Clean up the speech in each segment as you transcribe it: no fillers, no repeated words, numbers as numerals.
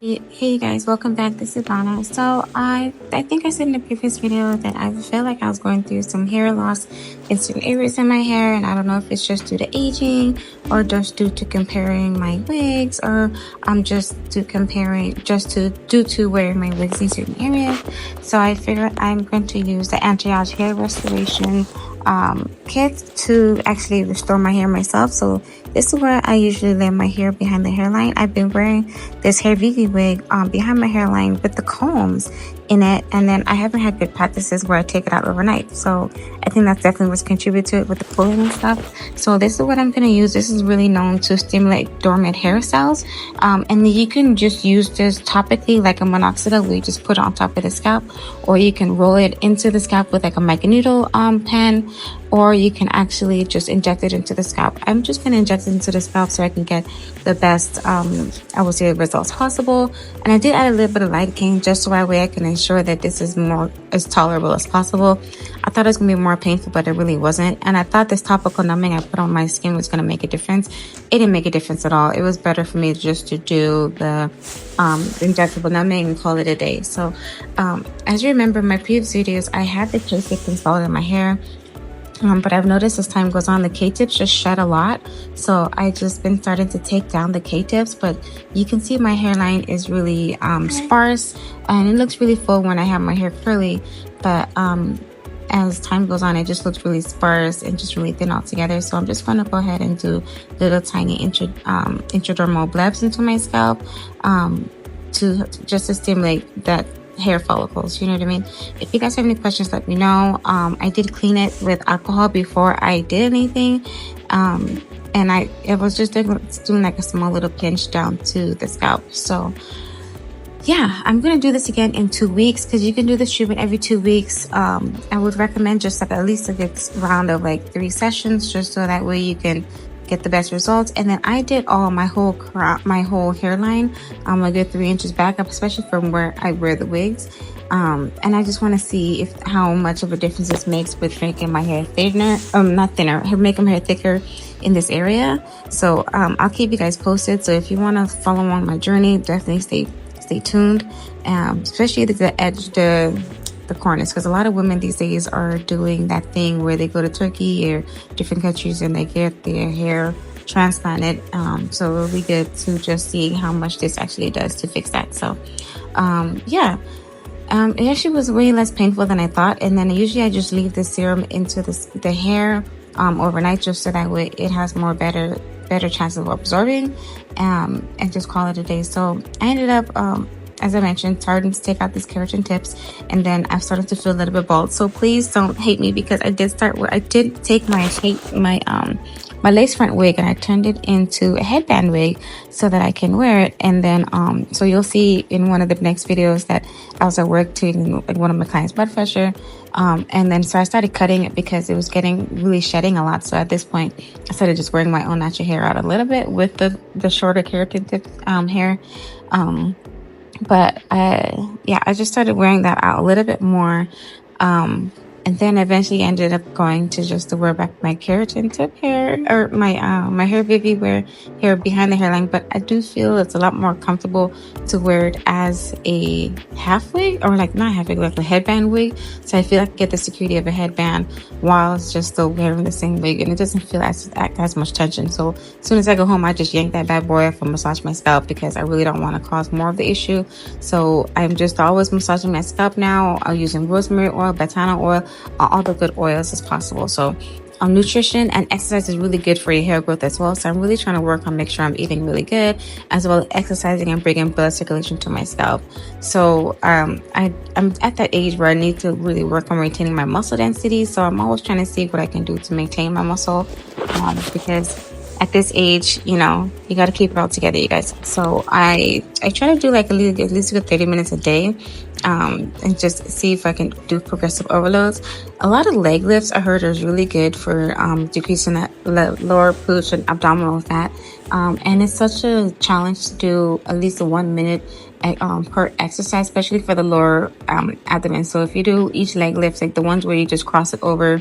Hey you guys, welcome back. This is Donna. So I think I said in the previous video that I feel like I was going through some hair loss in certain areas in my hair, and I don't know if it's just due to aging or just due to comparing my wigs, or due to wearing my wigs in certain areas. So I figured I'm going to use the anti-age hair restoration kit to actually restore my hair myself. So this is where I usually lay my hair behind the hairline. I've been wearing this hair Vivi wig behind my hairline with the combs in it, and then I haven't had good practices where I take it out overnight. So I think that's definitely what's contributed to it with the pulling and stuff. So this is what I'm going to use. This is really known to stimulate dormant hair cells, and you can just use this topically like a minoxidil where you just put it on top of the scalp, or you can roll it into the scalp with like a microneedle pen, or you can actually just inject it into the scalp. I'm just going to inject it into the scalp so I can get the best I would say results possible. And I did add a little bit of lidocaine just so that way I can ensure that this is more as tolerable as possible. I thought it was gonna be more painful, but it really wasn't. And I thought this topical numbing I put on my skin was gonna make a difference. It didn't make a difference at all. It was better for me just to do the injectable numbing and call it a day. So as you remember in my previous videos, I had the K-tip installed in my hair. But I've noticed as time goes on, the K-tips just shed a lot. So I just been starting to take down the K-tips, but you can see my hairline is really sparse, and it looks really full when I have my hair curly. But as time goes on, it just looks really sparse and just really thin altogether. So I'm just going to go ahead and do little tiny intradermal blebs into my scalp to stimulate that hair follicles, you know what I mean? If you guys have any questions, let me know. I did clean it with alcohol before I did anything, and it was just doing like a small little pinch down to the scalp. So yeah, I'm gonna do this again in 2 weeks, because you can do this treatment every 2 weeks. I would recommend just like at least a good round of like 3 sessions, just so that way you can get the best results. And then I did all my whole hairline a good 3 inches back up, especially from where I wear the wigs. And I just want to see how much of a difference this makes with making my hair thinner, not thinner, making my hair thicker in this area. So I'll keep you guys posted. So if you want to follow along my journey, definitely stay tuned, especially the corners, because a lot of women these days are doing that thing where they go to Turkey or different countries and they get their hair transplanted. So it'll be good to just see how much this actually does to fix that. So yeah, it actually was way less painful than I thought. And then usually I just leave the serum into the hair overnight, just so that way it has better chance of absorbing, and just call it a day. So I ended up as I mentioned, starting to take out these keratin tips, and then I've started to feel a little bit bald. So please don't hate me, because I did take my lace front wig and I turned it into a headband wig so that I can wear it. And then so you'll see in one of the next videos that I was at work treating one of my clients' blood pressure, and then so I started cutting it because it was really shedding a lot. So at this point I started just wearing my own natural hair out a little bit with the shorter keratin tip hair. But I just started wearing that out a little bit more, and then eventually ended up going to just to wear back my keratin tip hair, or my hair Vivi hair behind the hairline. But I do feel it's a lot more comfortable to wear it as a half wig, or like not half wig, like a headband wig. So I feel I can get the security of a headband while it's just still wearing the same wig, and it doesn't feel as much tension. So as soon as I go home, I just yank that bad boy off and massage my scalp, because I really don't want to cause more of the issue. So I'm just always massaging my scalp now. I'm using rosemary oil, batana oil, all the good oils as possible. So nutrition and exercise is really good for your hair growth as well. So I'm really trying to work on make sure I'm eating really good, as well as exercising and bringing blood circulation to my scalp. So I'm at that age where I need to really work on maintaining my muscle density. So I'm always trying to see what I can do to maintain my muscle, because at this age, you know, you got to keep it all together, you guys. So I try to do like at least 30 minutes a day, and just see if I can do progressive overloads. A lot of leg lifts I heard is really good for decreasing that lower pooch and abdominal fat, and it's such a challenge to do at least 1 minute per exercise, especially for the lower abdomen. So if you do each leg lift, like the ones where you just cross it over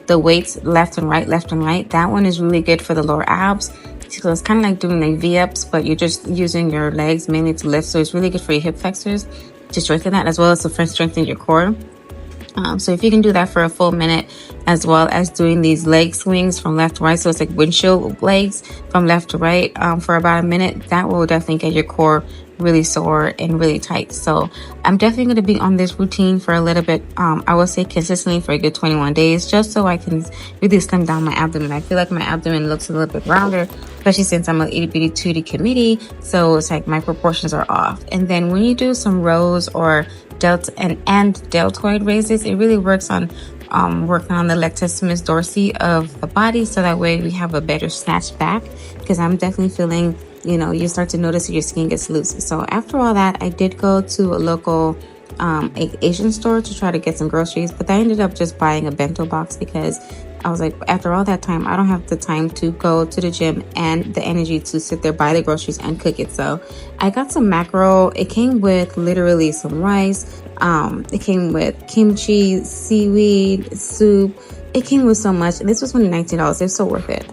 the weights left and right, that one is really good for the lower abs. So it's kind of like doing like V-ups, but you're just using your legs mainly to lift. So it's really good for your hip flexors to strengthen that, as well as to strengthen your core. So if you can do that for a full minute, as well as doing these leg swings from left to right, so it's like windshield legs from left to right for about a minute, that will definitely get your core really sore and really tight. So I'm definitely going to be on this routine for a little bit. I will say consistently for a good 21 days, just so I can really slim down my abdomen. I feel like my abdomen looks a little bit rounder, especially since I'm an itty bitty 2D committee. So it's like my proportions are off. And then when you do some rows or and deltoid raises, it really works on working on the latissimus dorsi of the body, so that way we have a better snatch back, because I'm definitely feeling, you know, you start to notice that your skin gets loose. So after all that, I did go to a local Asian store to try to get some groceries, but I ended up just buying a bento box, because I was like, after all that time, I don't have the time to go to the gym and the energy to sit there, buy the groceries and cook it. So I got some mackerel. It came with literally some rice. It came with kimchi, seaweed, soup. It came with so much. This was only $19. It's so worth it.